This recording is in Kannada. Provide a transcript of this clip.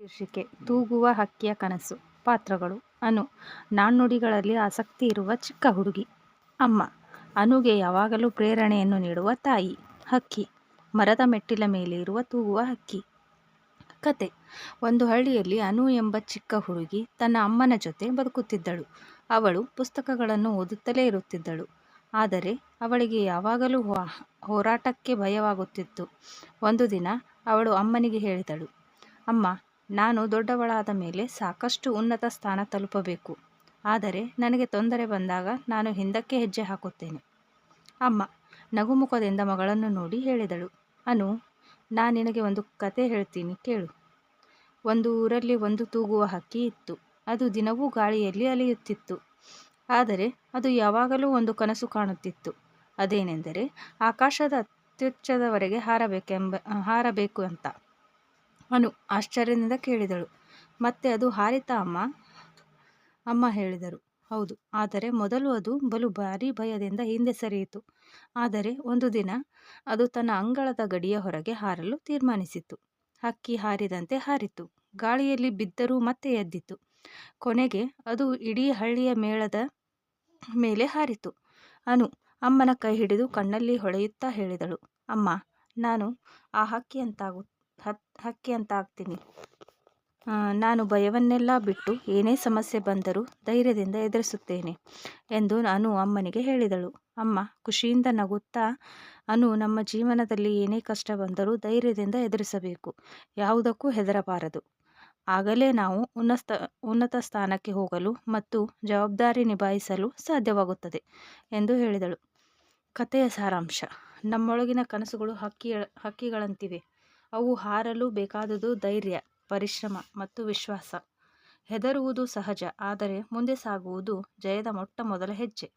ಶೀರ್ಷಿಕೆ ತೂಗುವ ಹಕ್ಕಿಯ ಕನಸು. ಪಾತ್ರಗಳು: ಅನು, ನಾಣ್ಣುಡಿಗಳಲ್ಲಿ ಆಸಕ್ತಿ ಇರುವ ಚಿಕ್ಕ ಹುಡುಗಿ. ಅಮ್ಮ, ಅನುಗೆ ಯಾವಾಗಲೂ ಪ್ರೇರಣೆಯನ್ನು ನೀಡುವ ತಾಯಿ. ಹಕ್ಕಿ, ಮರದ ಮೆಟ್ಟಿಲ ಮೇಲೆ ಇರುವ ತೂಗುವ ಹಕ್ಕಿ. ಕತೆ: ಒಂದು ಹಳ್ಳಿಯಲ್ಲಿ ಅನು ಎಂಬ ಚಿಕ್ಕ ಹುಡುಗಿ ತನ್ನ ಅಮ್ಮನ ಜೊತೆ ಬದುಕುತ್ತಿದ್ದಳು. ಅವಳು ಪುಸ್ತಕಗಳನ್ನು ಓದುತ್ತಲೇ ಇರುತ್ತಿದ್ದಳು. ಆದರೆ ಅವಳಿಗೆ ಯಾವಾಗಲೂ ಹೋರಾಟಕ್ಕೆ ಭಯವಾಗುತ್ತಿತ್ತು. ಒಂದು ದಿನ ಅವಳು ಅಮ್ಮನಿಗೆ ಹೇಳಿದಳು, ಅಮ್ಮ, ನಾನು ದೊಡ್ಡವಳಾದ ಮೇಲೆ ಸಾಕಷ್ಟು ಉನ್ನತ ಸ್ಥಾನ ತಲುಪಬೇಕು. ಆದರೆ ನನಗೆ ತೊಂದರೆ ಬಂದಾಗ ನಾನು ಹಿಂದಕ್ಕೆ ಹೆಜ್ಜೆ ಹಾಕುತ್ತೇನೆ. ಅಮ್ಮ ನಗುಮುಖದಿಂದ ಮಗಳನ್ನು ನೋಡಿ ಹೇಳಿದಳು, ಅನು, ನಾನು ನಿನಗೆ ಒಂದು ಕತೆ ಹೇಳ್ತೀನಿ ಕೇಳು. ಒಂದು ಊರಲ್ಲಿ ಒಂದು ತೂಗುವ ಹಕ್ಕಿ ಇತ್ತು. ಅದು ದಿನವೂ ಗಾಳಿಯಲ್ಲಿ ಅಲೆಯುತ್ತಿತ್ತು. ಆದರೆ ಅದು ಯಾವಾಗಲೂ ಒಂದು ಕನಸು ಕಾಣುತ್ತಿತ್ತು. ಅದೇನೆಂದರೆ ಆಕಾಶದ ಅತ್ಯುಚ್ಚದವರೆಗೆ ಹಾರಬೇಕು ಅಂತ. ಅನು ಆಶ್ಚರ್ಯದಿಂದ ಕೇಳಿದಳು, ಮತ್ತೆ ಅದು ಹಾರಿತಾ ಅಮ್ಮ? ಅಮ್ಮ ಹೇಳಿದರು, ಹೌದು, ಆದರೆ ಮೊದಲು ಅದು ಬಲು ಭಾರೀ ಭಯದಿಂದ ಹಿಂದೆ ಸರಿಯಿತು. ಆದರೆ ಒಂದು ದಿನ ಅದು ತನ್ನ ಅಂಗಳದ ಗಡಿಯ ಹೊರಗೆ ಹಾರಲು ತೀರ್ಮಾನಿಸಿತು. ಹಕ್ಕಿ ಹಾರಿದಂತೆ ಹಾರಿತು. ಗಾಳಿಯಲ್ಲಿ ಬಿದ್ದರೂ ಮತ್ತೆ ಎದ್ದಿತು. ಕೊನೆಗೆ ಅದು ಇಡೀ ಹಳ್ಳಿಯ ಮೇಳದ ಮೇಲೆ ಹಾರಿತು. ಅನು ಅಮ್ಮನ ಕೈ ಹಿಡಿದು ಕಣ್ಣಲ್ಲಿ ಹೊಳೆಯುತ್ತಾ ಹೇಳಿದಳು, ಅಮ್ಮ, ನಾನು ಆ ಹಕ್ಕಿ ಅಂತ ಆಗ್ತೀನಿ. ನಾನು ಭಯವನ್ನೆಲ್ಲ ಬಿಟ್ಟು ಏನೇ ಸಮಸ್ಯೆ ಬಂದರೂ ಧೈರ್ಯದಿಂದ ಎದುರಿಸುತ್ತೇನೆ ಎಂದು ಅನು ಅಮ್ಮನಿಗೆ ಹೇಳಿದಳು. ಅಮ್ಮ ಖುಷಿಯಿಂದ ನಗುತ್ತಾ, ಅನು, ನಮ್ಮ ಜೀವನದಲ್ಲಿ ಏನೇ ಕಷ್ಟ ಬಂದರೂ ಧೈರ್ಯದಿಂದ ಎದುರಿಸಬೇಕು, ಯಾವುದಕ್ಕೂ ಹೆದರಬಾರದು. ಆಗಲೇ ನಾವು ಉನ್ನತ ಸ್ಥಾನಕ್ಕೆ ಹೋಗಲು ಮತ್ತು ಜವಾಬ್ದಾರಿ ನಿಭಾಯಿಸಲು ಸಾಧ್ಯವಾಗುತ್ತದೆ ಎಂದು ಹೇಳಿದಳು. ಕಥೆಯ ಸಾರಾಂಶ: ನಮ್ಮೊಳಗಿನ ಕನಸುಗಳು ಹಕ್ಕಿಗಳಂತಿವೆ. ಅವು ಹಾರಲು ಬೇಕಾದುದು ಧೈರ್ಯ, ಪರಿಶ್ರಮ ಮತ್ತು ವಿಶ್ವಾಸ. ಹೆದರುವುದು ಸಹಜ, ಆದರೆ ಮುಂದೆ ಸಾಗುವುದು ಜಯದ ಮೊದಲ ಹೆಜ್ಜೆ.